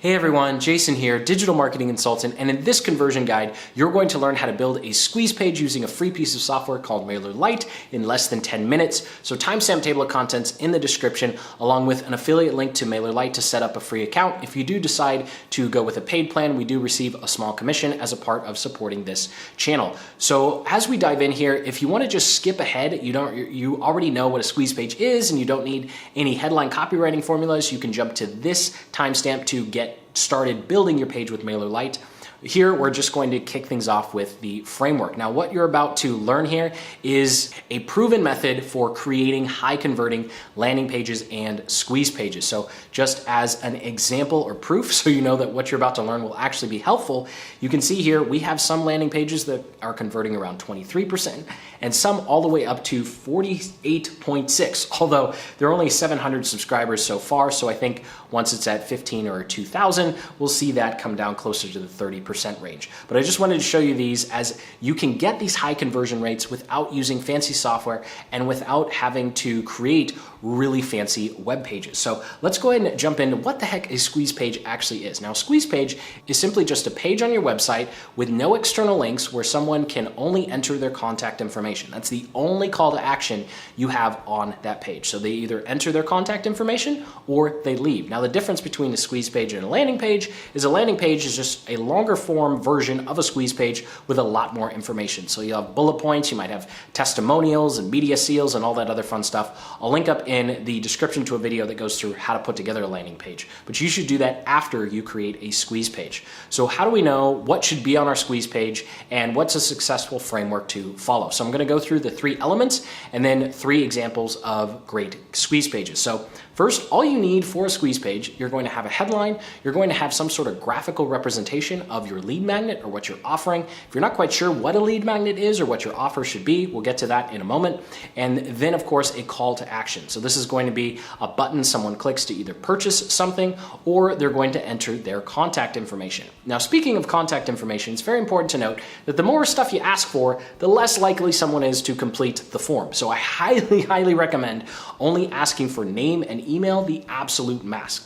Hey everyone, Jason here, digital marketing consultant, and in this conversion guide, you're going to learn how to build a squeeze page using a free piece of software called MailerLite in less than 10 minutes. So timestamp table of contents in the description, along with an affiliate link to MailerLite to set up a free account. If you do decide to go with a paid plan, we do receive a small commission as a part of supporting this channel. So as we dive in here, if you want to just skip ahead, you already know what a squeeze page is and you don't need any headline copywriting formulas, you can jump to this timestamp to get started building your page with MailerLite. Here, we're just going to kick things off with the framework. Now, what you're about to learn here is a proven method for creating high converting landing pages and squeeze pages. So just as an example or proof, so you know that what you're about to learn will actually be helpful, you can see here we have some landing pages that are converting around 23% and some all the way up to 48.6, although there are only 700 subscribers so far. So I think once it's at 15 or 2,000, we'll see that come down closer to the 30% range. But I just wanted to show you these as you can get these high conversion rates without using fancy software and without having to create really fancy web pages. So let's go ahead and jump into what the heck a squeeze page actually is. Now, a squeeze page is simply just a page on your website with no external links where someone can only enter their contact information. That's the only call to action you have on that page. So they either enter their contact information or they leave. Now, the difference between a squeeze page and a landing page is just a longer form version of a squeeze page with a lot more information. So you have bullet points, you might have testimonials and media seals and all that other fun stuff. I'll link up in the description to a video that goes through how to put together a landing page, but you should do that after you create a squeeze page. So how do we know what should be on our squeeze page and what's a successful framework to follow? So I'm going to go through the 3 elements and then 3 examples of great squeeze pages. So first, all you need for a squeeze page, you're going to have a headline, you're going to have some sort of graphical representation of your lead magnet or what you're offering. If you're not quite sure what a lead magnet is or what your offer should be, we'll get to that in a moment. And then of course, a call to action. So this is going to be a button someone clicks to either purchase something or they're going to enter their contact information. Now, speaking of contact information, it's very important to note that the more stuff you ask for, the less likely someone is to complete the form. So I highly recommend only asking for name and email, the absolute max.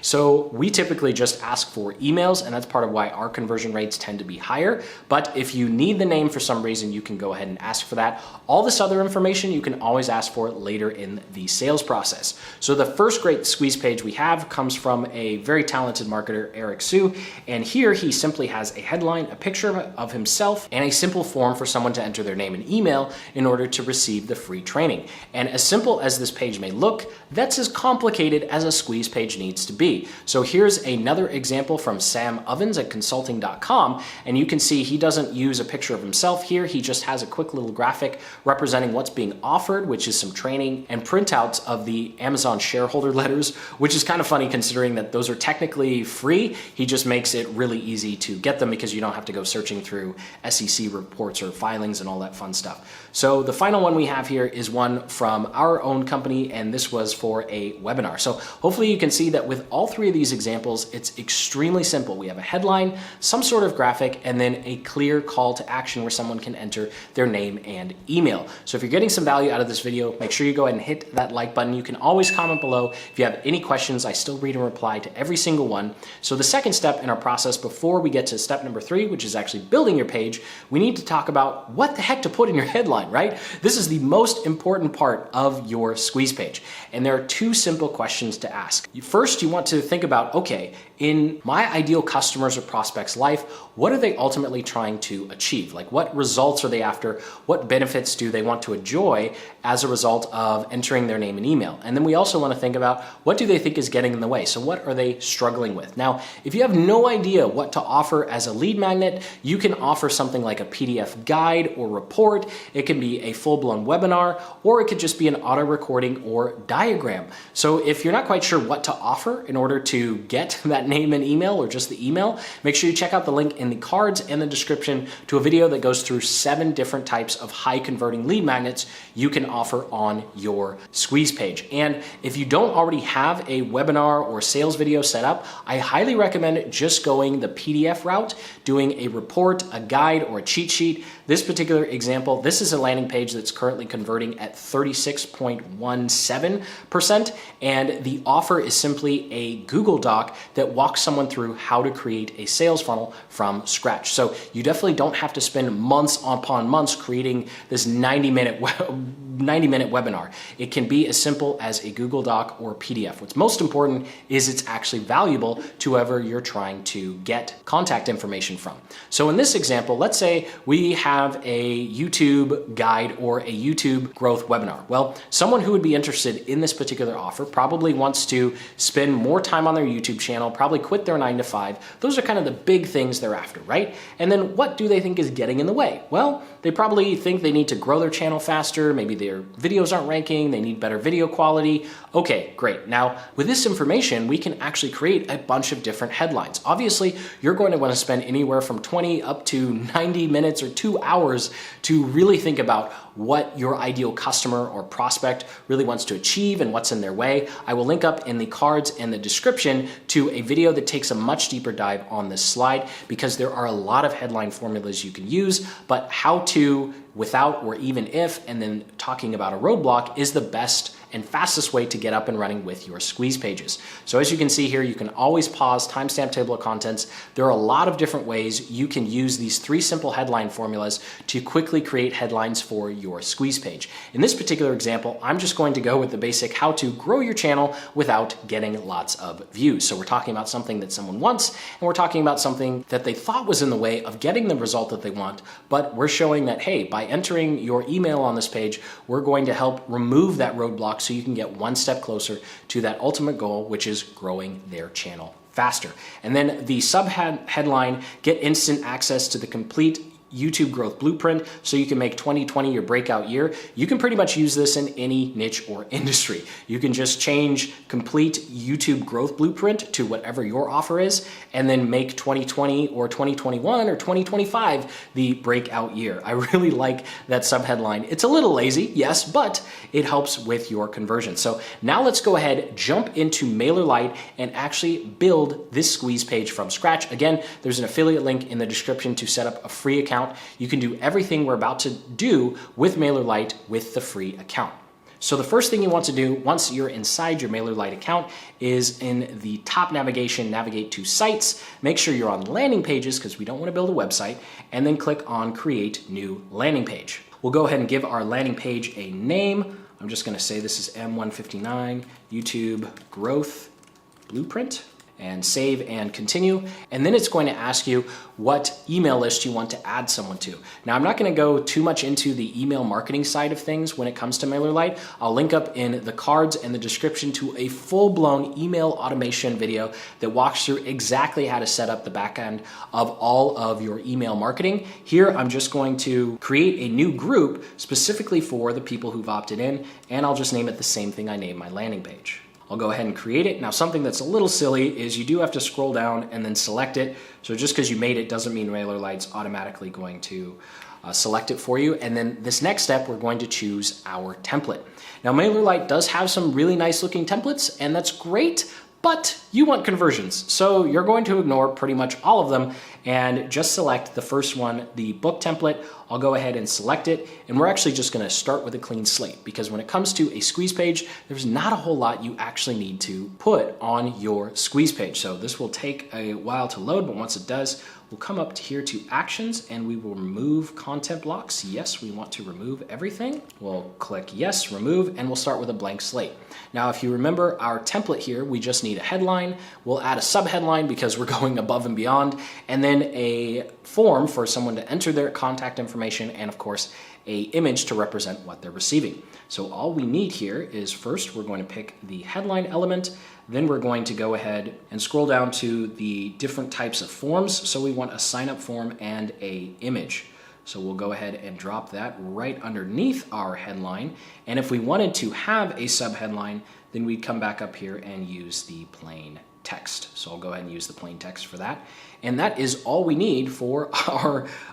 So we typically just ask for emails, and that's part of why our conversion rates tend to be higher. But if you need the name for some reason, you can go ahead and ask for that. All this other information you can always ask for later in the sales process. So the first great squeeze page we have comes from a very talented marketer, Eric Sue. And here he simply has a headline, a picture of himself, and a simple form for someone to enter their name and email in order to receive the free training. And as simple as this page may look, that's as complicated as a squeeze page needs to be. So here's another example from Sam Ovens at consulting.com, and you can see he doesn't use a picture of himself here. He just has a quick little graphic representing what's being offered, which is some training and printouts of the Amazon shareholder letters, which is kind of funny considering that those are technically free. He just makes it really easy to get them because you don't have to go searching through SEC reports or filings and all that fun stuff. So the final one we have here is one from our own company, and this was for a webinar. So hopefully you can see that with all 3 of these examples, it's extremely simple. We have a headline, some sort of graphic, and then a clear call to action where someone can enter their name and email. So if you're getting some value out of this video, make sure you go ahead and hit that like button. You can always comment below. If you have any questions, I still read and reply to every single one. So the second step in our process before we get to step number 3, which is actually building your page, we need to talk about what the heck to put in your headline, right? This is the most important part of your squeeze page. And there are 2 simple questions to ask. First, you want to think about, okay, in my ideal customers or prospects' life, what are they ultimately trying to achieve? Like, what results are they after? What benefits do they want to enjoy as a result of entering their name and email? And then we also want to think about, what do they think is getting in the way? So what are they struggling with? Now, if you have no idea what to offer as a lead magnet, you can offer something like a PDF guide or report. It can be a full-blown webinar, or it could just be an auto recording or diagram. So if you're not quite quite sure what to offer in order to get that name and email or just the email, make sure you check out the link in the cards and the description to a video that goes through 7 different types of high converting lead magnets you can offer on your squeeze page. And if you don't already have a webinar or sales video set up, I highly recommend just going the PDF route, doing a report, a guide, or a cheat sheet. This particular example, this is a landing page that's currently converting at 36.17%, and the offer is simply a Google Doc that walks someone through how to create a sales funnel from scratch. So you definitely don't have to spend months upon months creating this 90-minute webinar. It can be as simple as a Google Doc or PDF. What's most important is it's actually valuable to whoever you're trying to get contact information from. So in this example, let's say we have a YouTube guide or a YouTube growth webinar. Well, someone who would be interested in this particular offer probably wants to spend more time on their YouTube channel, probably quit their 9 to 5. Those are kind of the big things they're after, right? And then what do they think is getting in the way? Well, they probably think they need to grow their channel faster. Maybe their videos aren't ranking. They need better video quality. Okay, great. Now, with this information, we can actually create a bunch of different headlines. Obviously, you're going to want to spend anywhere from 20 up to 90 minutes or 2 hours to really think about what your ideal customer or prospect really wants to achieve and what's in their way. I will link up in the cards and the description to a video that takes a much deeper dive on this slide, because there are a lot of headline formulas you can use, but how to, without or even if, and then talking about a roadblock is the best and fastest way to get up and running with your squeeze pages. So as you can see here, you can always pause, timestamp table of contents. There are a lot of different ways you can use these 3 simple headline formulas to quickly create headlines for your squeeze page. In this particular example, I'm just going to go with the basic how to grow your channel without getting lots of views. So we're talking about something that someone wants, and we're talking about something that they thought was in the way of getting the result that they want, but we're showing that, hey, by entering your email on this page, we're going to help remove that roadblock so you can get one step closer to that ultimate goal, which is growing their channel faster. And then the headline, get instant access to the complete YouTube growth blueprint so you can make 2020 your breakout year. You can pretty much use this in any niche or industry. You can just change complete YouTube growth blueprint to whatever your offer is, and then make 2020 or 2021 or 2025 the breakout year. I really like that subheadline. It's a little lazy, yes, but it helps with your conversion. So now let's go ahead, jump into MailerLite and actually build this squeeze page from scratch. Again, there's an affiliate link in the description to set up a free account. You can do everything we're about to do with MailerLite with the free account. So the first thing you want to do once you're inside your MailerLite account is in the top navigation, navigate to sites, make sure you're on landing pages because we don't want to build a website, and then click on create new landing page. We'll go ahead and give our landing page a name. I'm just going to say this is M159 YouTube Growth Blueprint, and save and continue. And then it's going to ask you what email list you want to add someone to. Now, I'm not going to go too much into the email marketing side of things when it comes to MailerLite. I'll link up in the cards and the description to a full-blown email automation video that walks through exactly how to set up the back end of all of your email marketing. Here, I'm just going to create a new group specifically for the people who've opted in, and I'll just name it the same thing I named my landing page. I'll go ahead and create it. Now, something that's a little silly is you do have to scroll down and then select it. So just because you made it doesn't mean MailerLite's automatically going to select it for you. And then this next step, we're going to choose our template. Now, MailerLite does have some really nice looking templates, and that's great, but you want conversions. So you're going to ignore pretty much all of them and just select the first one, the book template. I'll go ahead and select it, and we're actually just gonna start with a clean slate, because when it comes to a squeeze page, there's not a whole lot you actually need to put on your squeeze page. So this will take a while to load, but once it does, we'll come up here to actions and we will remove content blocks. Yes, we want to remove everything. We'll click yes, remove, and we'll start with a blank slate. Now, if you remember our template here, we just need a headline. We'll add a subheadline because we're going above and beyond, and then a form for someone to enter their contact information, and of course, a image to represent what they're receiving. So all we need here is first, we're going to pick the headline element. Then we're going to go ahead and scroll down to the different types of forms. So we want a sign up form and a image. So we'll go ahead and drop that right underneath our headline. And if we wanted to have a subheadline, then we'd come back up here and use the plain text. So I'll go ahead and use the plain text for that. And that is all we need for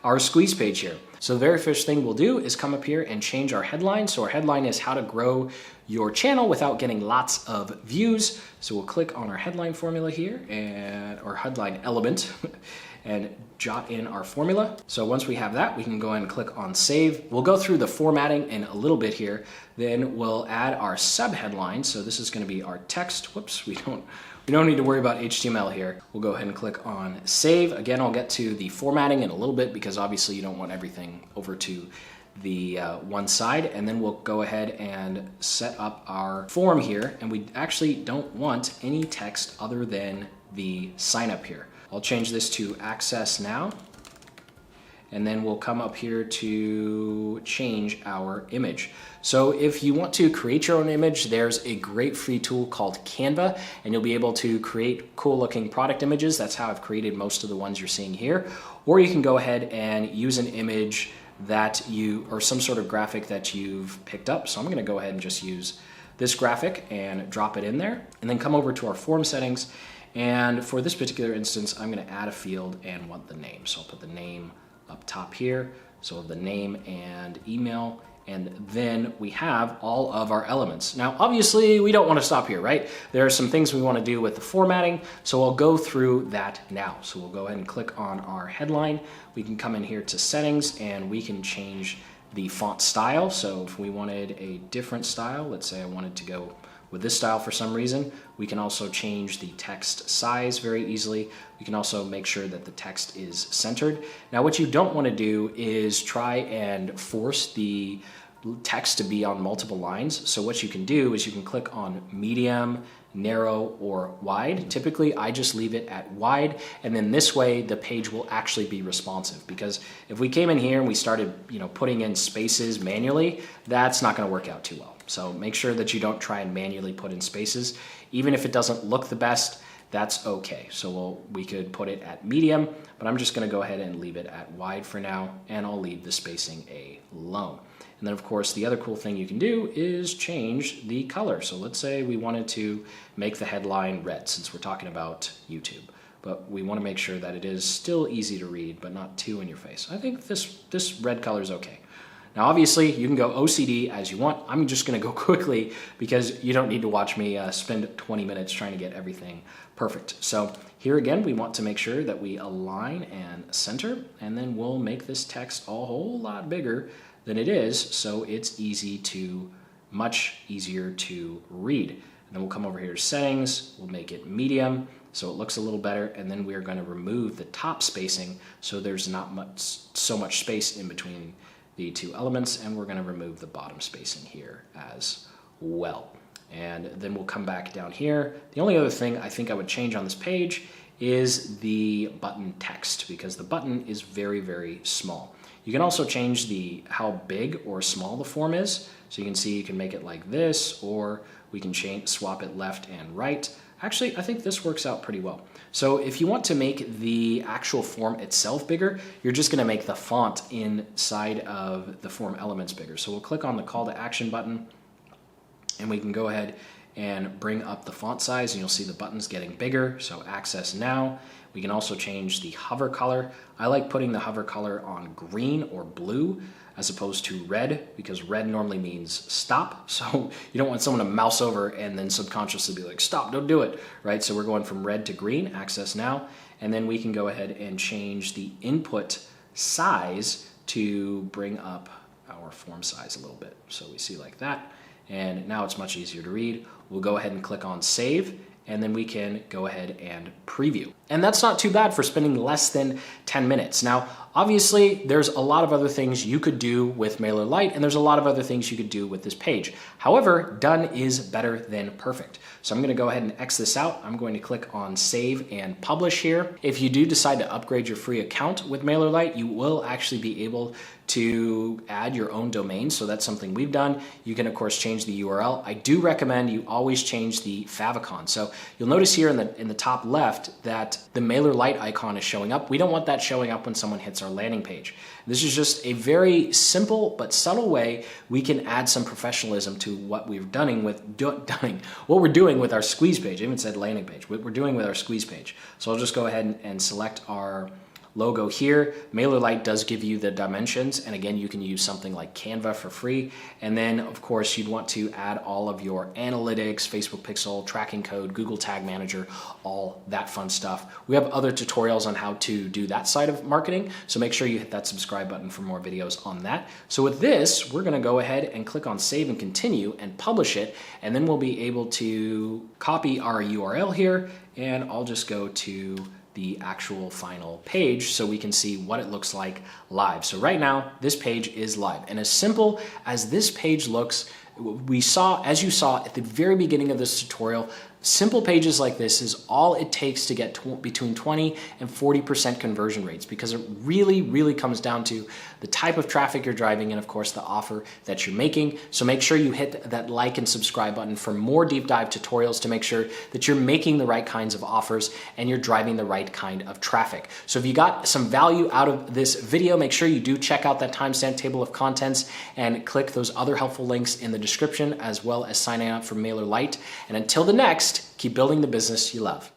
our squeeze page here. So the very first thing we'll do is come up here and change our headline. So our headline is how to grow your channel without getting lots of views. So we'll click on our headline formula here or headline element and jot in our formula. So once we have that, we can go ahead and click on save. We'll go through the formatting in a little bit here. Then we'll add our subheadline. So this is going to be our text. Whoops, we don't need to worry about HTML here. We'll go ahead and click on save. Again, I'll get to the formatting in a little bit because obviously you don't want everything over to the one side. And then we'll go ahead and set up our form here. And we actually don't want any text other than the sign up here. I'll change this to access now. And then we'll come up here to change our image. So if you want to create your own image, there's a great free tool called Canva, and you'll be able to create cool looking product images. That's how I've created most of the ones you're seeing here. Or you can go ahead and use an image that or some sort of graphic that you've picked up. So I'm gonna go ahead and just use this graphic and drop it in there, and then come over to our form settings. And for this particular instance, I'm gonna add a field and want the name. So I'll put the name up top here. So the name and email, and then we have all of our elements. Now, obviously we don't want to stop here, right? There are some things we want to do with the formatting. So I'll go through that now. So we'll go ahead and click on our headline. We can come in here to settings and we can change the font style. So if we wanted a different style, let's say I wanted to go with this style for some reason, we can also change the text size very easily. We can also make sure that the text is centered. Now, what you don't want to do is try and force the text to be on multiple lines. So what you can do is you can click on medium, narrow, or wide. Typically, I just leave it at wide, and then this way the page will actually be responsive. Because if we came in here and we started, putting in spaces manually, that's not going to work out too well. So make sure that you don't try and manually put in spaces. Even if it doesn't look the best, that's okay. So we could put it at medium, but I'm just going to go ahead and leave it at wide for now, and I'll leave the spacing alone. And then of course, the other cool thing you can do is change the color. So let's say we wanted to make the headline red, since we're talking about YouTube, but we want to make sure that it is still easy to read, but not too in your face. I think this red color is okay. Now, obviously, you can go OCD as you want. I'm just going to go quickly because you don't need to watch me spend 20 minutes trying to get everything perfect. So here again, we want to make sure that we align and center, and then we'll make this text a whole lot bigger than it is, so it's much easier to read. And then we'll come over here to settings, we'll make it medium so it looks a little better, and then we're going to remove the top spacing so there's not so much space in between the two elements, and we're going to remove the bottom spacing here as well. And then we'll come back down here. The only other thing I think I would change on this page is the button text, because the button is very, very small. You can also change how big or small the form is. So you can see you can make it like this, or we can swap it left and right. Actually, I think this works out pretty well. So if you want to make the actual form itself bigger, you're just gonna make the font inside of the form elements bigger. So we'll click on the call to action button, and we can go ahead and bring up the font size, and you'll see the buttons getting bigger. So access now. We can also change the hover color. I like putting the hover color on green or blue as opposed to red, because red normally means stop. So you don't want someone to mouse over and then subconsciously be like, stop, don't do it, right? So we're going from red to green, access now. And then we can go ahead and change the input size to bring up our form size a little bit. So we see like that. And now it's much easier to read. We'll go ahead and click on save, and then we can go ahead and preview. And that's not too bad for spending less than 10 minutes. Now, obviously, there's a lot of other things you could do with MailerLite, and there's a lot of other things you could do with this page. However, done is better than perfect. So I'm gonna go ahead and X this out. I'm going to click on save and publish here. If you do decide to upgrade your free account with MailerLite, you will actually be able to add your own domain. So that's something we've done. You can of course change the URL. I do recommend you always change the favicon. So you'll notice here in the top left that the MailerLite icon is showing up. We don't want that showing up when someone hits our landing page. This is just a very simple but subtle way we can add some professionalism to what we're doing with our squeeze page. I even said landing page. What we're doing with our squeeze page. So I'll just go ahead and select our logo here. MailerLite does give you the dimensions, and again, you can use something like Canva for free. And then of course you'd want to add all of your analytics, Facebook pixel, tracking code, Google Tag Manager, all that fun stuff. We have other tutorials on how to do that side of marketing, so make sure you hit that subscribe button for more videos on that. So with this, we're gonna go ahead and click on save and continue and publish it, and then we'll be able to copy our URL here, and I'll just go to the actual final page so we can see what it looks like live. So right now, this page is live. And as simple as this page looks, as you saw at the very beginning of this tutorial, simple pages like this is all it takes to get between 20 and 40% conversion rates, because it really comes down to the type of traffic you're driving and of course the offer that you're making. So make sure you hit that like and subscribe button for more deep dive tutorials to make sure that you're making the right kinds of offers and you're driving the right kind of traffic. So if you got some value out of this video, make sure you do check out that timestamp table of contents and click those other helpful links in the description, as well as signing up for MailerLite. And until the next, keep building the business you love.